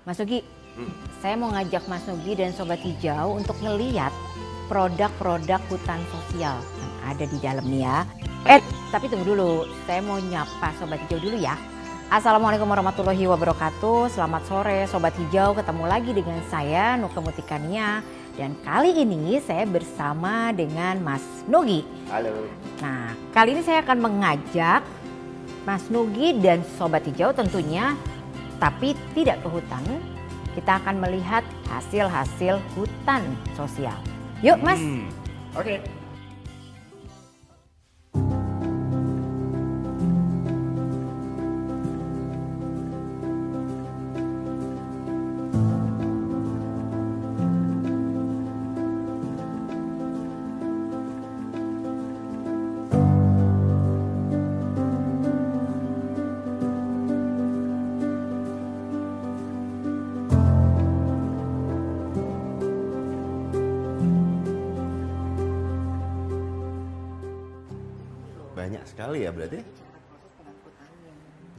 Mas Nugi, saya mau ngajak Mas Nugi dan Sobat Hijau untuk ngeliat produk-produk hutan sosial yang ada di dalam nih ya. Tapi tunggu dulu, saya mau nyapa Sobat Hijau dulu ya. Assalamualaikum warahmatullahi wabarakatuh. Selamat sore Sobat Hijau, ketemu lagi dengan saya Nuke Mutikania. Dan kali ini saya bersama dengan Mas Nugi. Halo. Nah, kali ini saya akan mengajak Mas Nugi dan Sobat Hijau tentunya, tapi tidak ke hutan. Kita akan melihat hasil-hasil hutan sosial. Yuk Mas. Oke. Banyak sekali ya berarti?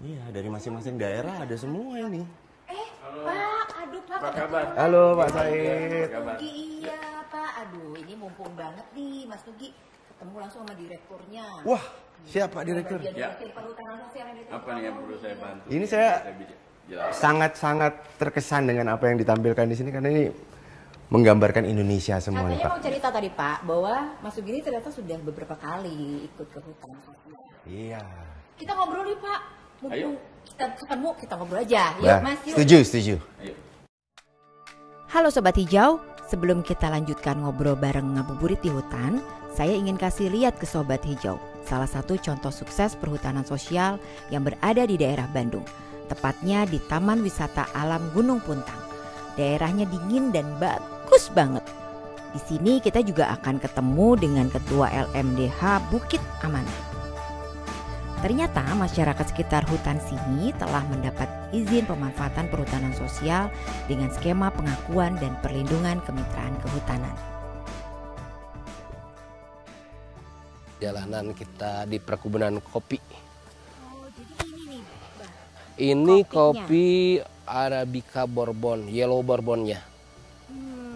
Iya, dari masing-masing daerah ada semua ini. Pak, aduh Pak. Apa kabar? Halo Pak Said. Iya Pak, aduh ini mumpung banget nih Mas Nugi ketemu langsung sama direkturnya. Wah, siapa direktur? Ya. Perhutanan sosial yang Apa nih yang perlu saya bantu? Ini saya Jelas. sangat-sangat terkesan dengan apa yang ditampilkan di sini karena ini menggambarkan Indonesia semuanya, Katanya Pak. mau cerita tadi Pak bahwa Mas Nugi ini ternyata sudah beberapa kali ikut ke hutan sosial. Iya. Kita ngobrol nih Pak. Mumpung Ayo. kita ketemu, kita ngobrol aja. Yuk Bah, Mas, yuk. setuju. Ayo. Halo Sobat Hijau, sebelum kita lanjutkan ngobrol bareng ngabuburit di hutan, saya ingin kasih lihat ke Sobat Hijau salah satu contoh sukses perhutanan sosial yang berada di daerah Bandung, tepatnya di Taman Wisata Alam Gunung Puntang. Daerahnya dingin dan bagus banget. Di sini kita juga akan ketemu dengan Ketua LMDH Bukit Amanah. Ternyata masyarakat sekitar hutan sini telah mendapat izin pemanfaatan perhutanan sosial dengan skema pengakuan dan perlindungan kemitraan kehutanan. Jalanan kita di perkebunan kopi. Oh, jadi ini nih, Mbak. Ini Kopinya. kopi Arabica Bourbon, yellow bourbonnya.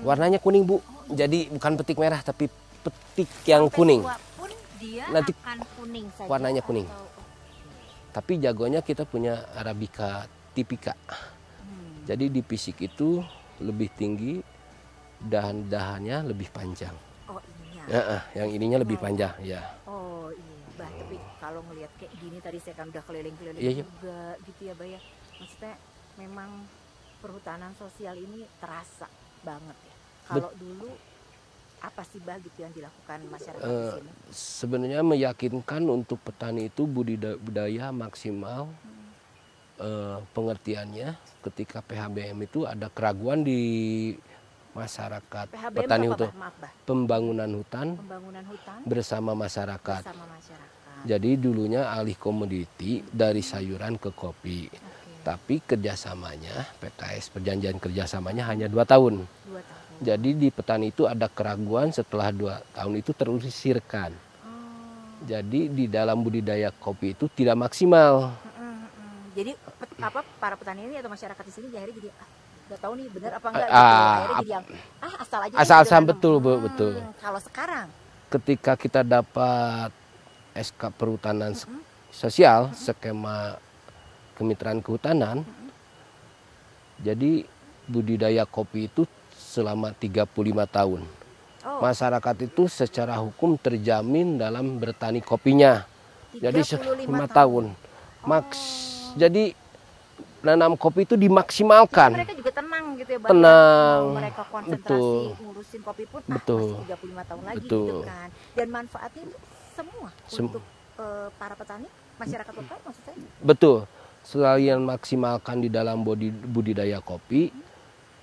Warnanya kuning Bu, jadi bukan petik merah tapi petik yang kuning. Pun dia Nanti akan kuning saja. warnanya kuning. atau- Tapi jagonya kita punya Arabica Typica. Jadi di fisik itu lebih tinggi, dahan-dahannya lebih panjang. Oh ininya. Yang ininya lebih panjang, ya. Oh iya, Bah, tapi kalau ngelihat kayak gini tadi saya kan udah keliling-keliling Iya, iya. juga gitu ya, Bah ya. Maksudnya memang perhutanan sosial ini terasa banget ya. Kalau dulu apa sih Bah gitu yang dilakukan masyarakat di sini? Sebenarnya meyakinkan untuk petani itu budaya maksimal pengertiannya ketika PHBM itu ada keraguan di masyarakat PHBM petani apa, itu Bah? Maaf, Bah. pembangunan hutan Pembangunan hutan bersama masyarakat. bersama masyarakat. Jadi dulunya alih komoditi dari sayuran ke kopi. Tapi kerjasamanya PKS perjanjian kerjasamanya hanya 2 tahun. 2 tahun. Jadi di petani itu ada keraguan setelah 2 tahun itu terusirkan. Jadi di dalam budidaya kopi itu tidak maksimal. Jadi para petani ini atau masyarakat di sini akhirnya jadi nggak tahu nih benar apa enggak gitu. Ah, Akhirnya jadi yang asal aja. Asal-asalan, gitu. betul, Bu, betul. Kalau sekarang Ketika kita dapat SK perhutanan sosial, skema kemitraan kehutanan, jadi budidaya kopi itu selama 35 tahun. Masyarakat itu secara hukum terjamin dalam bertani kopinya. Jadi 5 tahun. Jadi nanam kopi itu dimaksimalkan. mereka juga tenang gitu ya, Bang. Tenang. Mau mereka konsentrasi Betul. ngurusin kopi pun Betul. masih 35 tahun lagi Betul. gitu kan. Dan manfaatnya itu semua untuk para petani, masyarakat lokal maksud saya. Betul. Selain maksimalkan di dalam budidaya kopi,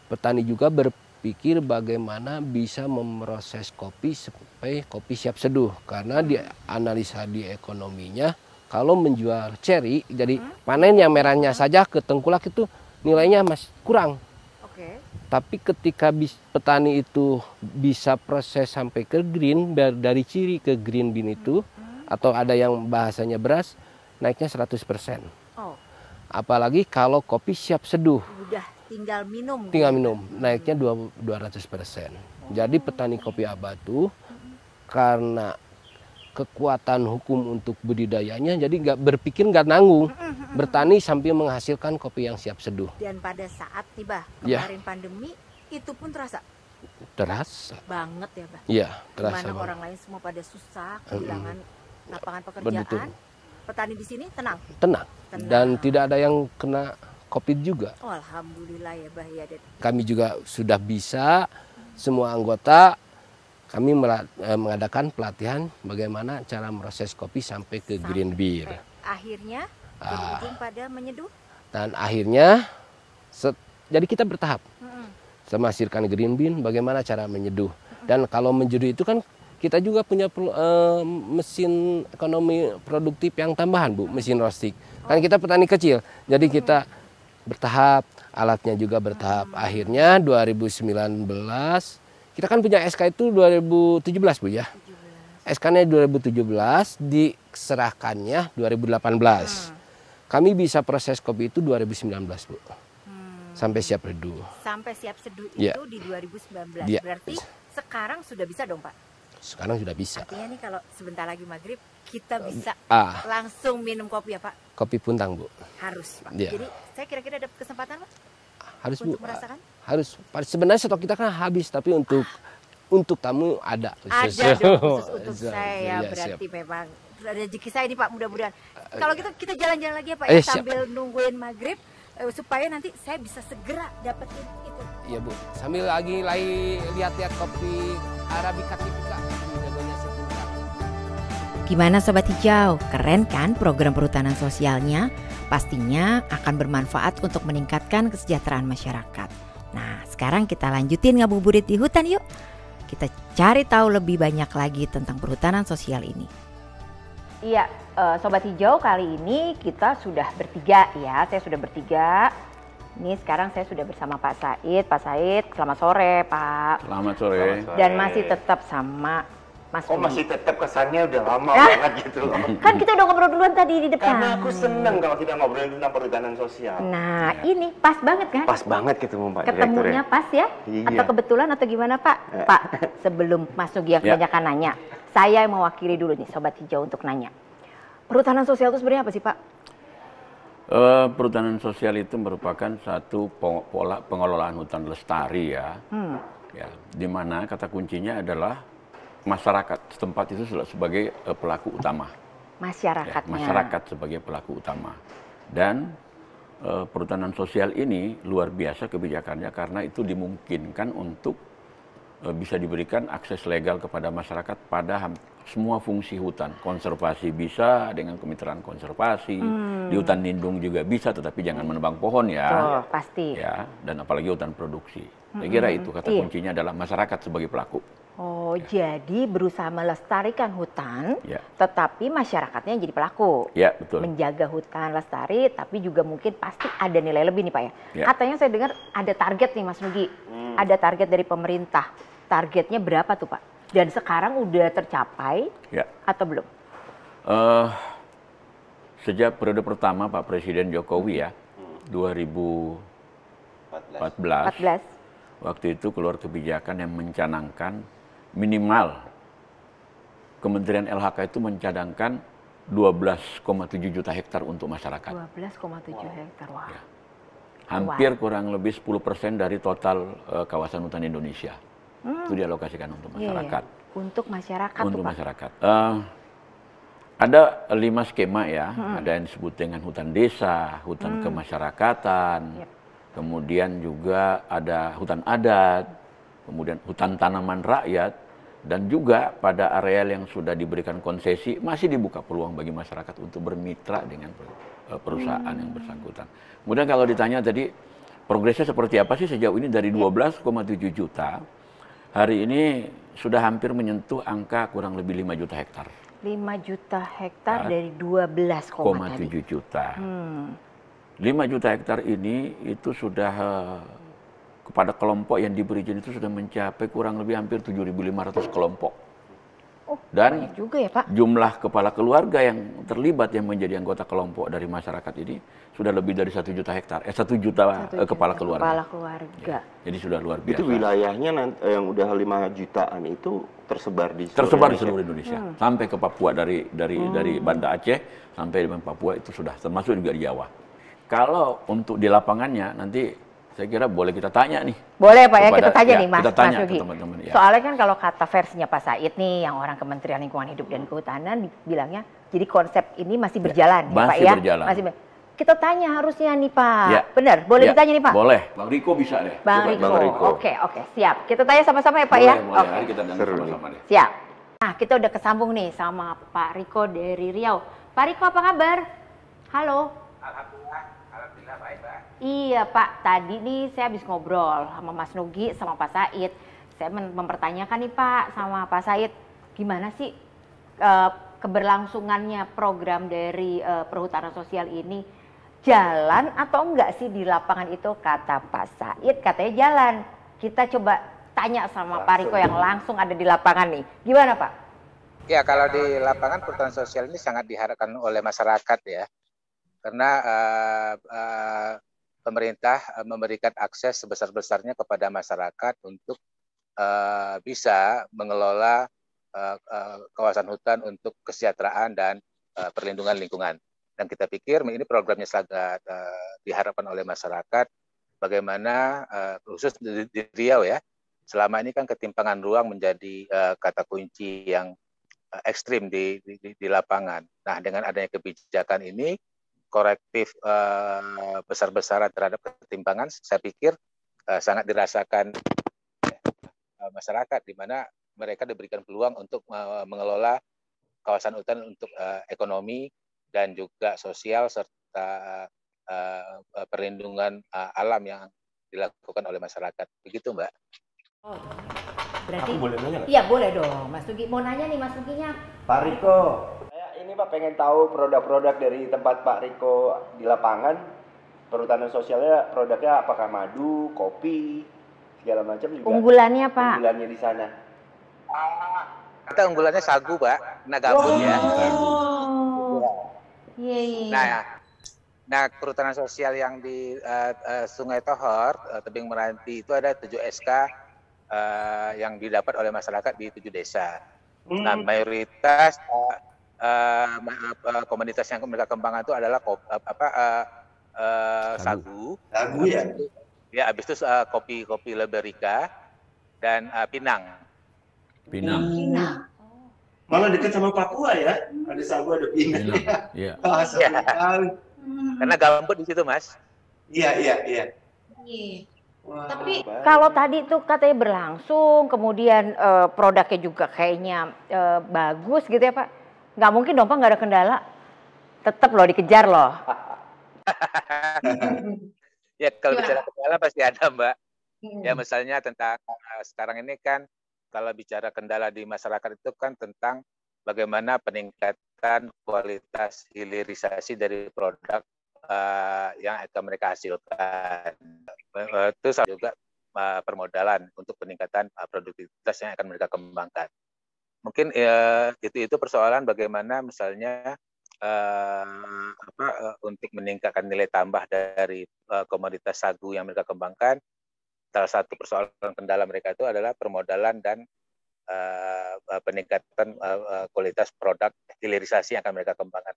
petani juga berpikir bagaimana bisa memproses kopi sampai kopi siap seduh. Karena di analisa di ekonominya, kalau menjual ceri, jadi panen yang merahnya saja ke tengkulak itu nilainya masih kurang. Oke. Tapi ketika petani itu bisa proses sampai ke green, dari ciri ke green bean itu, atau ada yang bahasanya beras, naiknya 100%. Oh, Apalagi kalau kopi siap seduh. udah tinggal minum. Tinggal minum, naiknya 200%. Jadi petani kopi Abatu karena kekuatan hukum untuk budidayanya, jadi nggak berpikir, nggak nanggung, bertani sambil menghasilkan kopi yang siap seduh. Dan pada saat tiba Ya. kemarin pandemi itu pun terasa Terasa. banget ya, Bah. Iya, terasa Dimana banget. orang lain semua pada susah, kehilangan lapangan pekerjaan. Betul. Petani di sini tenang. Tenang. Tenang. Dan tidak ada yang kena COVID juga. Oh, alhamdulillah ya, Bah ya. Dan Kami juga sudah bisa, semua anggota kami mengadakan pelatihan bagaimana cara proses kopi sampai ke green beer. akhirnya berujung pada menyeduh. Dan akhirnya jadi kita bertahap sama hasilkan green bean bagaimana cara menyeduh. Dan kalau menyeduh itu kan kita juga punya mesin ekonomi produktif yang tambahan, Bu, mesin roasting. Kan kita petani kecil, jadi kita bertahap, alatnya juga bertahap. Akhirnya 2019 kita kan punya SK itu 2017, Bu ya. SK-nya 2017, diserahkannya 2018. Kami bisa proses kopi itu 2019, Bu. Sampai siap reduh. Sampai siap seduh Ya. itu di 2019. Ya. Berarti sekarang sudah bisa dong, Pak? Sekarang sudah bisa. Artinya nih kalau sebentar lagi maghrib kita bisa Ah, langsung minum kopi ya, Pak? kopi puntang, Bu. Harus, Pak. Ya. Jadi saya kira-kira ada kesempatan, Pak, Harus, Bu. untuk merasakan? Harus. Sebenarnya stok kita kan habis, tapi untuk tamu ada. Ada dong khusus untuk Siap. saya. Iya, Berarti siap. memang rezeki saya nih, Pak, mudah-mudahan. Kalau gitu kita jalan-jalan lagi ya, Pak, Siap. sambil nungguin maghrib supaya nanti saya bisa segera dapetin itu. Iya, Bu. Sambil lagi lihat-lihat kopi Arabica tipika. Jagonya seputar. Gimana Sobat Hijau? Keren kan program perhutanan sosialnya? Pastinya akan bermanfaat untuk meningkatkan kesejahteraan masyarakat. Nah, sekarang kita lanjutin ngabuburit di hutan yuk. Kita cari tahu lebih banyak lagi tentang perhutanan sosial ini. Iya, Sobat Hijau, kali ini kita sudah bertiga ya. Saya sudah bertiga. Ini sekarang saya sudah bersama Pak Said. Pak Said, selamat sore Pak. Selamat sore. Dan masih tetap sama Mas Oh, Rudi. masih tetap kesannya udah lama banget gitu loh. Kan kita udah ngobrol duluan tadi di depan. Karena aku seneng kalau kita ngobrolin tentang perhutanan sosial. Nah, ini pas banget kan? Pas banget ketemu Pak Direktur Ketemunya ya. pas ya? Iya. Atau kebetulan atau gimana Pak? Pak, sebelum masuk yang Ya. kebanyakan nanya, saya yang mewakili dulu nih Sobat Hijau untuk nanya. Perhutanan sosial itu sebenarnya apa sih Pak? Perhutanan sosial itu merupakan satu pola pengelolaan hutan lestari ya. Ya, di mana kata kuncinya adalah masyarakat setempat itu sebagai pelaku utama. Ya, Masyarakatnya. masyarakat sebagai pelaku utama. Dan perhutanan sosial ini luar biasa kebijakannya karena itu dimungkinkan untuk bisa diberikan akses legal kepada masyarakat pada semua fungsi hutan. Konservasi bisa dengan kemitraan konservasi, di hutan lindung juga bisa, tetapi jangan menebang pohon ya. Oh, pasti. Ya, dan apalagi hutan produksi. Saya kira itu kata Iya. kuncinya adalah masyarakat sebagai pelaku. Oh, jadi berusaha melestarikan hutan, Ya. tetapi masyarakatnya yang jadi pelaku. Ya, betul. Menjaga hutan lestari, tapi juga mungkin pasti ada nilai lebih nih Pak ya. Ya. Katanya saya dengar ada target nih Mas Nugi, ada target dari pemerintah. Targetnya berapa tuh Pak? Dan sekarang udah tercapai Ya. atau belum? Sejak periode pertama Pak Presiden Jokowi ya, 2014, 14. waktu itu keluar kebijakan yang mencanangkan minimal Kementerian LHK itu mencadangkan 12,7 juta hektar untuk masyarakat. 12,7 hektar. Wah. Ya. Hampir kurang lebih 10% dari total kawasan hutan Indonesia. Itu dialokasikan untuk Iya, masyarakat. untuk masyarakat Untuk tuh Pak. masyarakat. Ada 5 skema ya, ada yang disebut dengan hutan desa, hutan kemasyarakatan, Yep. kemudian juga ada hutan adat, kemudian hutan tanaman rakyat, dan juga pada areal yang sudah diberikan konsesi masih dibuka peluang bagi masyarakat untuk bermitra dengan perusahaan yang bersangkutan. Kemudian kalau ditanya tadi progresnya seperti apa sih sejauh ini dari 12,7 juta, hari ini sudah hampir menyentuh angka kurang lebih 5 juta hektar. 5 juta hektar dari 12,7 7 juta. 5 juta hektar ini itu sudah kepada kelompok yang diberi izin itu sudah mencapai kurang lebih hampir 7.500 kelompok. Oh, Dan banyak juga ya Pak. jumlah kepala keluarga yang terlibat yang menjadi anggota kelompok dari masyarakat ini sudah lebih dari 1 juta hektar, 1 juta kepala keluarga. Kepala keluarga. Ya, jadi sudah luar biasa. Itu wilayahnya yang udah 5 jutaan itu tersebar di seluruh Indonesia. Sampai ke Papua dari Banda Aceh sampai dengan Papua itu sudah termasuk juga di Jawa. Kalau untuk di lapangannya nanti saya kira boleh kita tanya nih. Boleh Pak ya, kita tanya nih Mas, kita tanya Mas Yogi. ke teman-teman. Ya. Soalnya kan kalau kata versinya Pak Said nih, yang orang Kementerian Lingkungan Hidup dan Kehutanan bilangnya, jadi konsep ini masih berjalan ya, Pak masih ya? Berjalan. Kita tanya harusnya nih Pak. Ya. Benar, boleh Ya, ditanya nih Pak? Boleh. Bang Riko bisa deh. Bang Coba, Riko. Oke, siap. Kita tanya sama-sama ya Pak boleh, ya? Boleh, Oke. Mari kita tanya sama-sama deh. Siap. Nah, kita udah kesambung nih sama Pak Riko dari Riau. Pak Riko apa kabar? Halo. Alhamdulillah baik, Pak. Iya Pak, tadi nih saya habis ngobrol sama Mas Nugi sama Pak Said. Saya mempertanyakan nih Pak sama Pak Said, gimana sih keberlangsungannya program dari perhutanan sosial ini? Jalan atau enggak sih di lapangan itu? Kata Pak Said, katanya jalan. Kita coba tanya sama Pak Riko yang langsung ada di lapangan nih. Gimana Pak? Ya, kalau di lapangan perhutanan sosial ini sangat diharapkan oleh masyarakat ya. Karena pemerintah memberikan akses sebesar-besarnya kepada masyarakat untuk bisa mengelola kawasan hutan untuk kesejahteraan dan perlindungan lingkungan. Dan kita pikir ini programnya sangat diharapkan oleh masyarakat. Bagaimana khusus di Riau ya, selama ini kan ketimpangan ruang menjadi kata kunci yang ekstrim di lapangan. Nah, dengan adanya kebijakan ini, korektif besar-besaran terhadap ketimpangan, saya pikir sangat dirasakan masyarakat, di mana mereka diberikan peluang untuk mengelola kawasan hutan untuk ekonomi dan juga sosial serta perlindungan alam yang dilakukan oleh masyarakat. Begitu, Mbak. Oh, berarti Aku boleh nanya nggak? Iya boleh dong, Mas Nugi. Mau nanya nih Mas Nuginya. Pak Riko, saya ini Pak pengen tahu produk-produk dari tempat Pak Riko di lapangan. Perhutanan sosialnya produknya apakah madu, kopi, segala macam juga. Unggulannya Pak. Unggulannya di sana. Kita unggulannya sagu, Pak. Nah, gabus ya. Iya. Nah, perhutanan sosial yang di Sungai Tohor, Tebing Meranti itu ada 7 SK yang didapat oleh masyarakat di 7 desa. Nah, mayoritas komunitas yang mereka kembangkan itu adalah sagu. Sagu ya? Ya, habis itu kopi Liberica dan Pinang. Pinang. Malah dekat sama Papua ya, ada sagu, ada pinang. Iya. Karena gambut di situ, Mas. Iya. Tapi kalau tadi tuh katanya berlangsung, kemudian produknya juga kayaknya bagus gitu ya Pak. Nggak mungkin dong Pak nggak ada kendala. Tetap loh dikejar loh. Ya, kalau bicara kendala pasti ada, Mbak. Ya, misalnya tentang sekarang ini kan kalau bicara kendala di masyarakat itu kan tentang bagaimana peningkatan kualitas hilirisasi dari produk yang akan mereka hasilkan. Itu juga permodalan untuk peningkatan produktivitas yang akan mereka kembangkan. Mungkin itu persoalan bagaimana misalnya untuk meningkatkan nilai tambah dari komoditas sagu yang mereka kembangkan. Salah satu persoalan kendala mereka itu adalah permodalan dan peningkatan kualitas produk hilirisasi yang akan mereka kembangkan.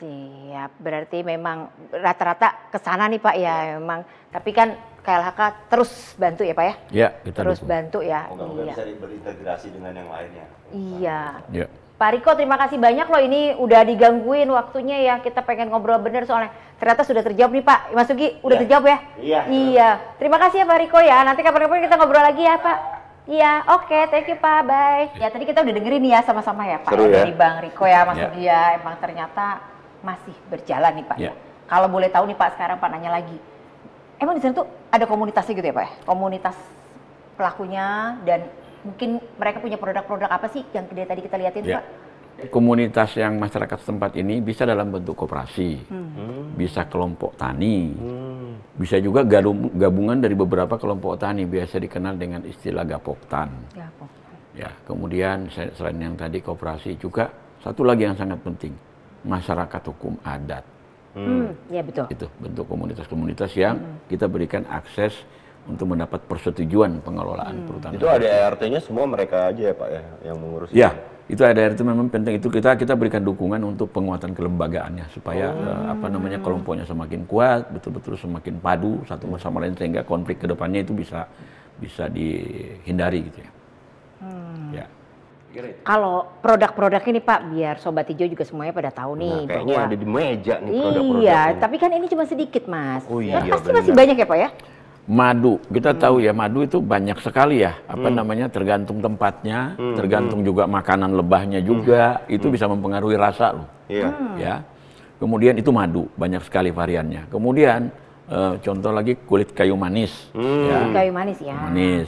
Siap, berarti memang rata-rata ke sana nih Pak ya memang. Tapi kan KLHK terus bantu ya Pak ya? Iya, kita terus dukung. bantu ya. Moga-moga bisa berintegrasi dengan yang lainnya. Iya. Iya. Pak Riko terima kasih banyak loh, ini udah digangguin waktunya ya, kita pengen ngobrol bener soalnya ternyata sudah terjawab nih Pak. Mas Sugi udah terjawab ya? Iya. Terima kasih ya Pak Riko ya, nanti kapan-kapan kita ngobrol lagi ya Pak. Iya, oke, thank you Pak, bye. Ya tadi kita udah dengerin nih ya sama-sama ya Pak. Seru ya. Dari Bang Riko ya, Mas Sugi ya, emang ternyata masih berjalan nih Pak. Ya. Kalau boleh tahu nih Pak, sekarang Pak nanya lagi. Emang di sana tuh ada komunitasnya gitu ya Pak? Komunitas pelakunya dan mungkin mereka punya produk-produk apa sih yang tadi kita liatin Ya. Pak? Komunitas yang masyarakat setempat ini bisa dalam bentuk koperasi, bisa kelompok tani, bisa juga gabungan dari beberapa kelompok tani, biasa dikenal dengan istilah gapoktan. Ya, kemudian selain yang tadi koperasi juga satu lagi yang sangat penting, masyarakat hukum adat. Ya betul. Itu bentuk komunitas-komunitas yang kita berikan akses untuk mendapat persetujuan pengelolaan perhutanan. Itu ada ART-nya semua mereka aja ya Pak ya yang mengurus. Ya, itu ada itu memang penting. Itu kita berikan dukungan untuk penguatan kelembagaannya supaya kelompoknya semakin kuat, betul-betul semakin padu satu sama lain sehingga konflik kedepannya itu bisa dihindari gitu ya. Ya. Kalau produk-produk ini Pak, biar Sobat Hijau juga semuanya pada tahu nih Kayaknya bahwa ada di meja nih produk-produk. iya, ini. tapi kan ini cuma sedikit Mas. Oh iya, Pasti benar. masih banyak ya Pak ya? Madu, kita tahu ya madu itu banyak sekali ya, tergantung tempatnya, tergantung juga makanan lebahnya juga, itu bisa mempengaruhi rasa loh. Iya. Ya. Kemudian itu madu, banyak sekali variannya. Kemudian contoh lagi kulit kayu manis. Ya. Kayu manis ya. Manis.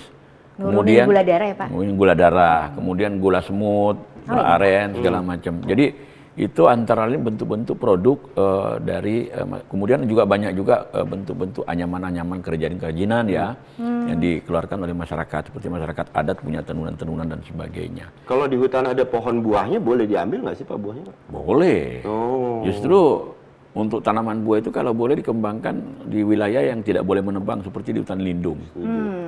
Nurunin gula darah ya Pak? Nurunin gula darah, kemudian gula semut, gula aren, segala macam. Jadi itu antara lain bentuk-bentuk produk dari, kemudian juga banyak juga bentuk-bentuk anyaman-anyaman kerajinan-kerajinan ya, yang dikeluarkan oleh masyarakat, seperti masyarakat adat punya tenunan-tenunan dan sebagainya. Kalau di hutan ada pohon buahnya boleh diambil nggak sih Pak buahnya? Pak? Boleh. Oh. Justru untuk tanaman buah itu kalau boleh dikembangkan di wilayah yang tidak boleh menebang seperti di hutan lindung.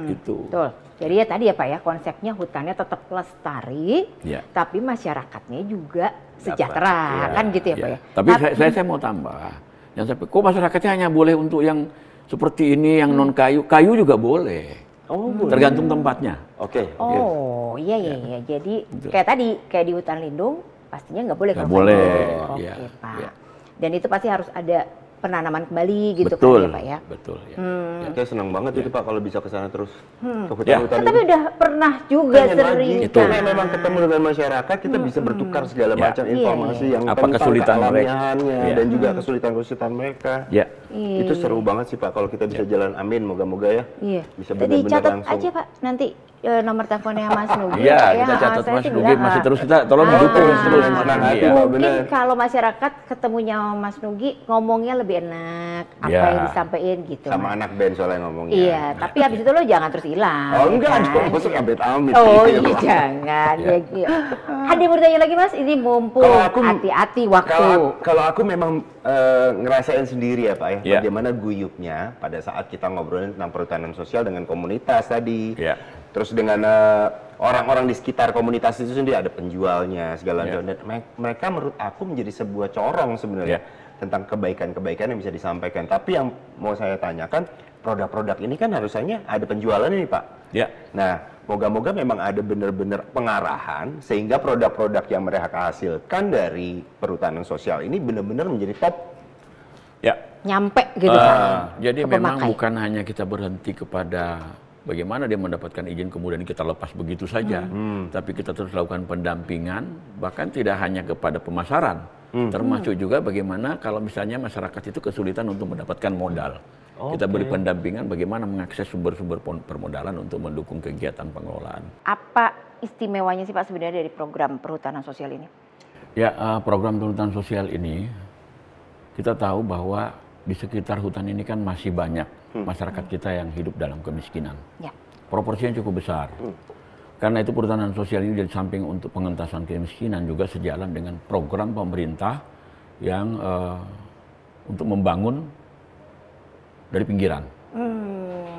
Itu. Betul. Jadi ya tadi ya Pak ya, konsepnya hutannya tetap lestari, Ya. tapi masyarakatnya juga sejahtera, kan gitu ya Pak ya. Tapi saya mau tambah, yang sampai kok masyarakatnya hanya boleh untuk yang seperti ini, yang non kayu, kayu juga boleh. Oh, boleh. Tergantung tempatnya. Oke. Oh iya. Jadi Betul. kayak di hutan lindung pastinya nggak boleh. Nggak kalau boleh, kayu. Oke ya, Pak. ya. Dan itu pasti harus ada penanaman kembali gitu Betul, kan ya Pak ya. betul. Ya. Saya senang banget itu Pak kalau bisa ke sana terus ke Ya. hutan-hutan Tapi ini. udah pernah juga Pengen sering lagi. Itu. Karena memang ketemu dengan masyarakat kita bisa bertukar segala Ya. macam informasi yang Apa tentang kesulitan mereka. kealamiannya Ya. dan juga kesulitan-kesulitan mereka. Ya. Itu seru banget sih Pak kalau kita bisa jalan, amin, moga-moga ya. Iya. Bisa Jadi benar-benar catat langsung. aja Pak nanti nomor teleponnya Mas Nugi. Iya, Pak, kita ya. catat Saya Mas sih Nugi bilang, masih terus kita tolong didukung terus Mas senang Nugi hati, ya. Pak. Mungkin bener. kalau masyarakat ketemunya sama Mas Nugi ngomongnya lebih enak, apa Ya. yang disampaikan gitu. Sama Mas. anak band soalnya ngomongnya. Iya, tapi habis itu lo jangan terus hilang. Oh enggak, kan? masuk amit-amit. Oh Iya, iya Pak. jangan. Ya. Ada yang mau ditanya lagi Mas? Ini mumpung Kalau aku- hati-hati waktu. Kalau aku memang ngerasain sendiri ya Pak ya, Ya. bagaimana guyupnya pada saat kita ngobrolin tentang perhutanan sosial dengan komunitas tadi. Ya. Terus dengan orang-orang di sekitar komunitas itu sendiri ada penjualnya segala Ya. macam. Dan mereka menurut aku menjadi sebuah corong sebenarnya Ya. tentang kebaikan-kebaikan yang bisa disampaikan. Tapi yang mau saya tanyakan, produk-produk ini kan harusnya ada penjualannya nih Pak. Ya. Nah, moga-moga memang ada benar-benar pengarahan sehingga produk-produk yang mereka hasilkan dari perhutanan sosial ini benar-benar menjadi top. Ya. Nyampe gitu Pak. Jadi ke memang pemakai. bukan hanya kita berhenti kepada bagaimana dia mendapatkan izin kemudian kita lepas begitu saja, tapi kita terus lakukan pendampingan, bahkan tidak hanya kepada pemasaran, termasuk juga bagaimana kalau misalnya masyarakat itu kesulitan untuk mendapatkan modal. Kita beri pendampingan bagaimana mengakses sumber-sumber permodalan untuk mendukung kegiatan pengelolaan. Apa istimewanya sih Pak sebenarnya dari program perhutanan sosial ini? Ya, program perhutanan sosial ini kita tahu bahwa di sekitar hutan ini kan masih banyak masyarakat kita yang hidup dalam kemiskinan. Ya. Proporsinya cukup besar. Karena itu perhutanan sosial ini di samping untuk pengentasan kemiskinan juga sejalan dengan program pemerintah yang untuk membangun dari pinggiran.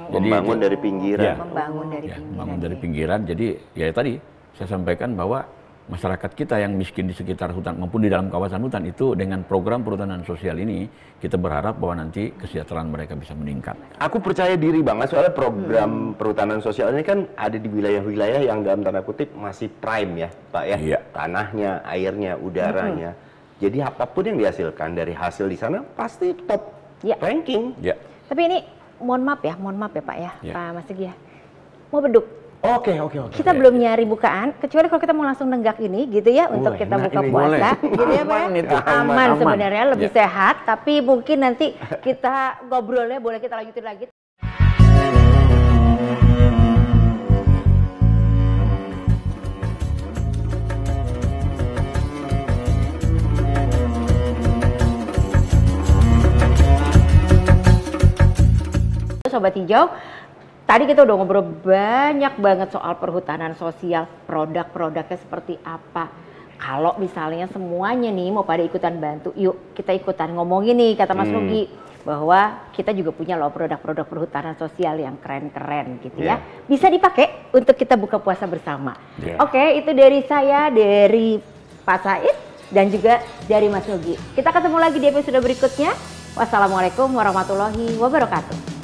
Jadi Membangun dari pinggiran. Ya. Membangun dari pinggiran. membangun dari pinggiran. Jadi ya tadi saya sampaikan bahwa masyarakat kita yang miskin di sekitar hutan maupun di dalam kawasan hutan itu dengan program perhutanan sosial ini kita berharap bahwa nanti kesejahteraan mereka bisa meningkat. Aku percaya diri banget soalnya program perhutanan sosial ini kan ada di wilayah-wilayah yang dalam tanda kutip masih prime ya Pak ya. Iya. Tanahnya, airnya, udaranya. Jadi apapun yang dihasilkan dari hasil di sana pasti top Ya. ranking. Ya. Tapi ini mohon maaf ya Pak ya, Ya. Pak Mas Teguh ya. Mau beduk. Oke. Kita belum nyari bukaan, kecuali kalau kita mau langsung nenggak ini gitu ya untuk kita enak buka ini. puasa, Boleh. gitu ya Pak ya. Aman itu, Aman aman. sebenarnya, lebih Ya. sehat, tapi mungkin nanti kita ngobrolnya boleh kita lanjutin lagi. Sobat Hijau, Tadi kita udah ngobrol banyak banget soal perhutanan sosial, produk-produknya seperti apa. Kalau misalnya semuanya nih mau pada ikutan bantu, yuk kita ikutan ngomongin nih kata Mas Nugi, bahwa kita juga punya loh produk-produk perhutanan sosial yang keren-keren gitu ya. Bisa dipakai untuk kita buka puasa bersama. Oke, itu dari saya, dari Pak Said, dan juga dari Mas Nugi. Kita ketemu lagi di episode berikutnya. Wassalamualaikum warahmatullahi wabarakatuh.